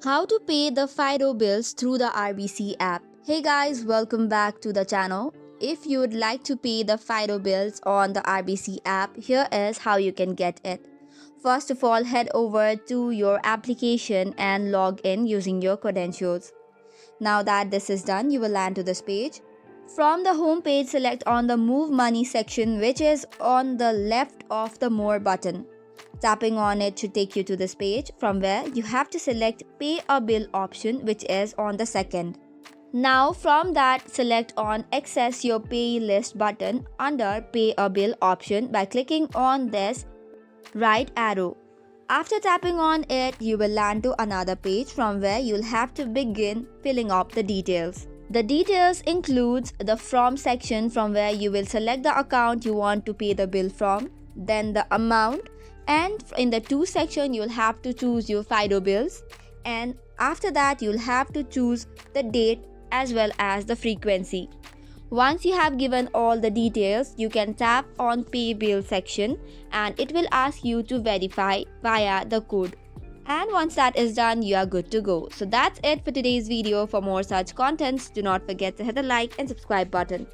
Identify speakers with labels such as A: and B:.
A: How to pay the Fido bills through the RBC app. Hey guys, welcome back to the channel. If you would like to pay the Fido bills on the RBC app, here is how you can get it. First of all, head over to your application and log in using your credentials. Now that this is done, you will land to this page. From the home page, select on the Move Money section, which is on the left of the More button. Tapping on it should take you to this page, from where you have to select Pay a Bill option, which is on the second. Now from that, select on Access Your Payee List button under Pay a Bill option by clicking on this right arrow. After tapping on it, you will land to another page from where you'll have to begin filling up the details. The details includes the From section, from where you will select the account you want to pay the bill from, then the amount, and in the To section you'll have to choose your Fido bills, and after that you'll have to choose the date as well as the frequency. Once you have given all the details, you can tap on Pay Bill section and it will ask you to verify via the code. And once that is done, you are good to go. So that's it for today's video. For more such contents, do not forget to hit the like and subscribe button.